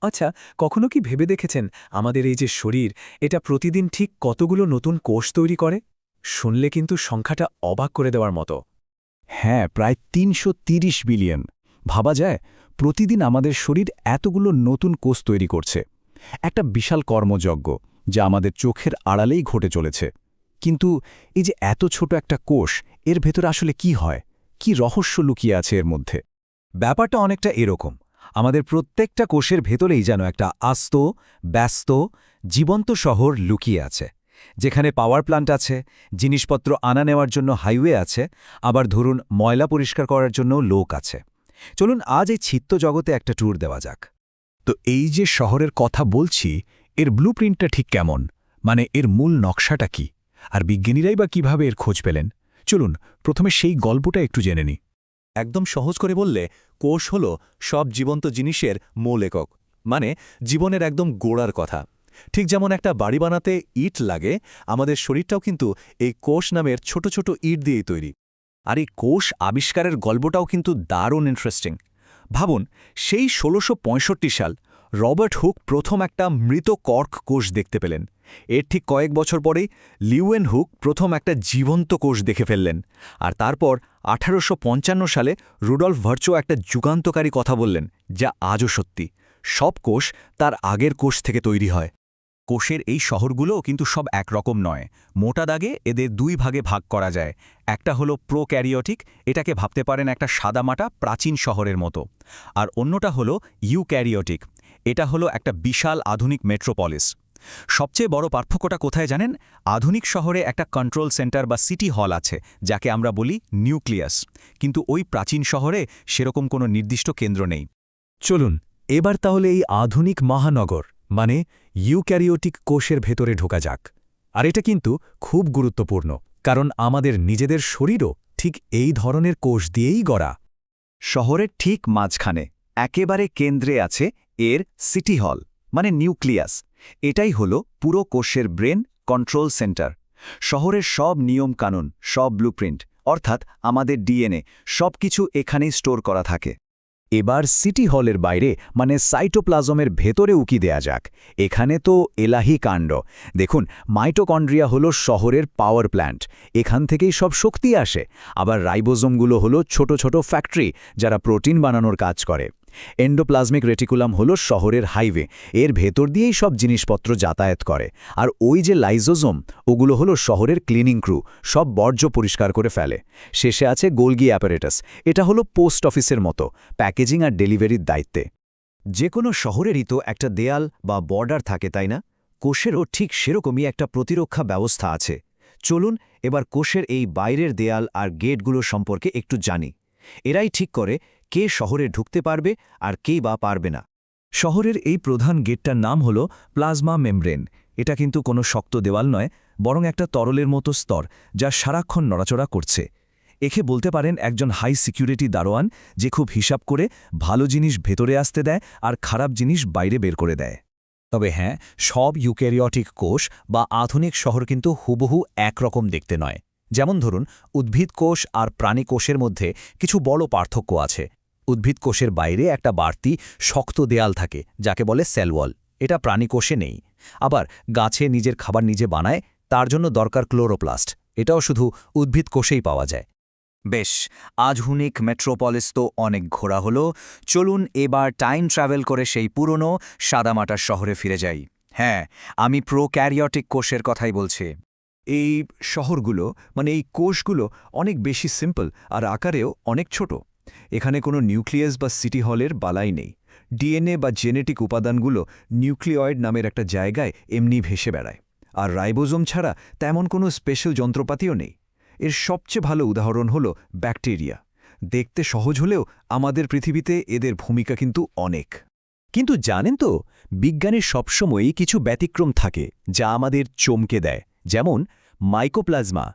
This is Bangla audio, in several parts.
আচ্ছা, কখনো কি ভেবে দেখেছেন আমাদের এই যে শরীর, এটা প্রতিদিন ঠিক কতগুলো নতুন কোষ তৈরি করে? শুনলে কিন্তু সংখ্যাটা অবাক করে দেওয়ার মতো। হ্যাঁ, প্রায় ৩৩০ বিলিয়ন। ভাবা যায় প্রতিদিন আমাদের শরীর এতগুলো নতুন কোষ তৈরি করছে। একটা বিশাল কর্মযজ্ঞ, যা আমাদের চোখের আড়ালেই ঘটে চলেছে। কিন্তু এই যে এত ছোট একটা কোষ, এর ভেতরে আসলে কি হয়? কি রহস্য লুকিয়ে আছে এর মধ্যে? ব্যাপারটা অনেকটা এরকম। আমাদের প্রত্যেকটা কোষের ভেতরেই যেন একটা আস্ত, ব্যস্ত, জীবন্ত শহর লুকিয়ে আছে, যেখানে পাওয়ার প্ল্যান্ট আছে, জিনিসপত্র আনা নেওয়ার জন্য হাইওয়ে আছে, আবার ধরুন ময়লা পরিষ্কার করার জন্যও লোক আছে। চলুন আজ এই ছিত্ত জগতে একটা ট্যুর দেওয়া যাক। তো এই যে শহরের কথা বলছি, এর ব্লুপ্রিন্টটা ঠিক কেমন? মানে এর মূল নকশাটা কি? আর বিজ্ঞানীরাই বা কিভাবে এর খোঁজ পেলেন? চলুন প্রথমে সেই গল্পটা একটু জেনে নিই। একদম সহজ করে বললে, কোষ হল সব জীবন্ত জিনিসের মূল একক, মানে জীবনের একদম গোড়ার কথা। ঠিক যেমন একটা বাড়ি বানাতে ইট লাগে, আমাদের শরীরটাও কিন্তু এই কোষ নামের ছোট ছোট ইট দিয়েই তৈরি। আর এই কোষ আবিষ্কারের গল্পটাও কিন্তু দারুণ ইন্টারেস্টিং। ভাবুন, সেই ১৬৬৫ সাল রবার্ট হুক প্রথম একটা মৃত কর্ক কোষ দেখতে পেলেন। এর ঠিক কয়েক বছর পরেই লিউয়েন হুক প্রথম একটা জীবন্ত কোষ দেখে ফেললেন। আর তারপর ১৮৫৫ সালে রুডলফ ভার্চো একটা যুগান্তকারী কথা বললেন, যা আজও সত্যি। সব কোষ তার আগের কোষ থেকে তৈরি হয়। কোষের এই শহরগুলোও কিন্তু সব একরকম নয়। মোটা দাগে এদের দুই ভাগে ভাগ করা যায়। একটা হলো প্রোক্যারিওটিক, এটাকে ভাবতে পারেন একটা সাদামাটা প্রাচীন শহরের মতো। আর অন্যটা হলো ইউক্যারিওটিক, এটা হলো একটা বিশাল আধুনিক মেট্রোপলিস। সবচেয়ে বড় পার্থক্যটা কোথায় জানেন? আধুনিক শহরে একটা কন্ট্রোল সেন্টার বা সিটি হল আছে, যাকে আমরা বলি নিউক্লিয়াস। কিন্তু ওই প্রাচীন শহরে সেরকম কোনো নির্দিষ্ট কেন্দ্র নেই। চলুন এবার তাহলে এই আধুনিক মহানগর মানে ইউক্যারিওটিক কোষের ভেতরে ঢোকা যাক। আর এটা কিন্তু খুব গুরুত্বপূর্ণ, কারণ আমাদের নিজেদের শরীরও ঠিক এই ধরনের কোষ দিয়েই গড়া। শহরের ঠিক মাঝখানে, একেবারে কেন্দ্রে আছে এর সিটি হল, মানে নিউক্লিয়াস। এটাই হলো পুরো কোষের ব্রেন, কন্ট্রোল সেন্টার। শহরের সব নিয়মকানুন, সব ব্লুপ্রিন্ট, অর্থাৎ আমাদের ডিএনএ, সব কিছু এখানেই স্টোর করা থাকে। এবার সিটি হলের বাইরে মানে সাইটোপ্লাজমের ভেতরে উকি দেয়া যাক। এখানে তো এলাহি কাণ্ড। দেখুন, মাইটোকন্ড্রিয়া হলো শহরের পাওয়ার প্ল্যান্ট। এখান থেকেই সব শক্তি আসে। আবার রাইবোজোমগুলো হলো ছোট ছোট ফ্যাক্টরি, যারা প্রোটিন বানানোর কাজ করে। এন্ডোপ্লাজমিক রেটিকুলাম হলো শহরের হাইওয়ে, এর ভেতর দিয়েই সব জিনিসপত্র যাতায়াত করে। আর ওই যে লাইজোজোম, ওগুলো হলো শহরের ক্লিনিং ক্রু, সব বর্জ্য পরিষ্কার করে ফেলে। শেষে আছে গোলগি অ্যাপারেটাস, এটা হলো পোস্ট অফিসের মতো, প্যাকেজিং আর ডেলিভারির দায়িত্বে। যে কোনো শহরেরই তো একটা দেয়াল বা বর্ডার থাকে, তাই না? কোষেরও ঠিক সেরকমই একটা প্রতিরক্ষা ব্যবস্থা আছে। চলুন এবার কোষের এই বাইরের দেয়াল আর গেটগুলো সম্পর্কে একটু জানি। এরাই ঠিক করে কে শহরে ঢুকতে পারবে আর কেই বা পারবে না। শহরের এই প্রধান গেটটার নাম হল প্লাজমা মেমব্রেন। এটা কিন্তু কোনো শক্ত দেওয়াল নয়, বরং একটা তরলের মতো স্তর, যা সারাক্ষণ নড়াচড়া করছে। একে বলতে পারেন একজন হাই সিকিউরিটি দারোয়ান, যে খুব হিসাব করে ভালো জিনিস ভেতরে আসতে দেয় আর খারাপ জিনিস বাইরে বের করে দেয়। তবে হ্যাঁ, সব ইউক্যারিওটিক কোষ বা আধুনিক শহর কিন্তু হুবহু একরকম দেখতে নয়। যেমন ধরুন, উদ্ভিদ কোষ আর প্রাণী কোষের মধ্যে কিছু বড় পার্থক্য আছে। উদ্ভিদ কোষের বাইরে একটা বাড়তি শক্ত দেয়াল থাকে, যাকে বলে সেলওয়াল। এটা প্রাণী কোষে নেই। আবার গাছে নিজের খাবার নিজে বানায়, তার জন্য দরকার ক্লোরোপ্লাস্ট। এটাও শুধু উদ্ভিদ কোষেই পাওয়া যায়। বেশ, আধুনিক মেট্রোপলিস তো অনেক ঘোরা হলো। চলুন এবার টাইম ট্রাভেল করে সেই পুরনো সাদামাটার শহরে ফিরে যাই। হ্যাঁ, আমি প্রোক্যারিওটিক কোষের কথাই বলছি। এই শহরগুলো, মানে এই কোষগুলো, অনেক বেশি সিম্পল আর আকারেও অনেক ছোট। এখানে কোনো নিউক্লিয়াস বা সিটি হলের বালাই নেই। ডিএনএ বা জেনেটিক উপাদানগুলো নিউক্লিয়েড নামের একটা জায়গায় এমনি ভেসে বেড়ায়। আর রাইবোজোম ছাড়া তেমন কোনো স্পেশাল যন্ত্রপাতিও নেই। এর সবচেয়ে ভালো উদাহরণ হলো ব্যাকটেরিয়া। দেখতে সহজ হলেও আমাদের পৃথিবীতে এদের ভূমিকা কিন্তু অনেক। কিন্তু জানেন তো, বিজ্ঞানের সবসময়ই কিছু ব্যতিক্রম থাকে, যা আমাদের চমকে দেয়। যেমন মাইকোপ্লাজমা।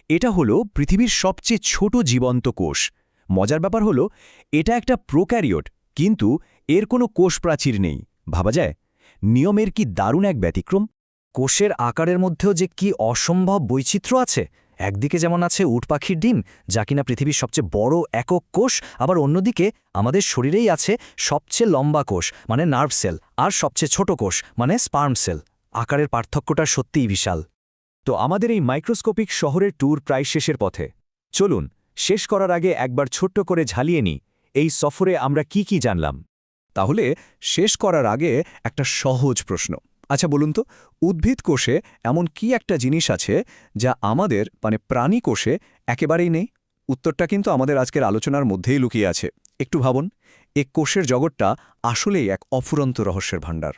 এটা হলো পৃথিবীর সবচেয়ে ছোট জীবন্ত কোষ। মজার ব্যাপার হলো, এটা একটা প্রোক্যারিওট, কিন্তু এর কোনো কোষ প্রাচীর নেই। ভাবা যায় নিয়মের কি দারুণ এক ব্যতিক্রম। কোষের আকারের মধ্যেও যে কি অসম্ভব বৈচিত্র্য আছে, একদিকে যেমন আছে উট পাখির ডিম, যা কিনা পৃথিবীর সবচেয়ে বড় একক কোষ, আবার অন্যদিকে আমাদের শরীরেই আছে সবচেয়ে লম্বা কোষ মানে নার্ভ সেল, আর সবচেয়ে ছোট কোষ মানে স্পার্ম সেল। আকারের পার্থক্যটা সত্যিই বিশাল। তো আমাদের এই মাইক্রোস্কোপিক শহরের ট্যুর প্রায় শেষের পথে। চলুন শেষ করার আগে একবার ছোট্ট করে ঝালিয়ে নিই এই সফরে আমরা কি জানলাম। তাহলে শেষ করার আগে একটা সহজ প্রশ্ন। আচ্ছা বলুন তো, উদ্ভিদ কোষে এমন কি একটা জিনিস আছে যা আমাদের মানে প্রাণী কোষে একেবারেই নেই? উত্তরটা কিন্তু আমাদের আজকের আলোচনার মধ্যেই লুকিয়ে আছে। একটু ভাবুন, এই কোষের জগৎটা আসলেই এক অফুরন্ত রহস্যের ভাণ্ডার।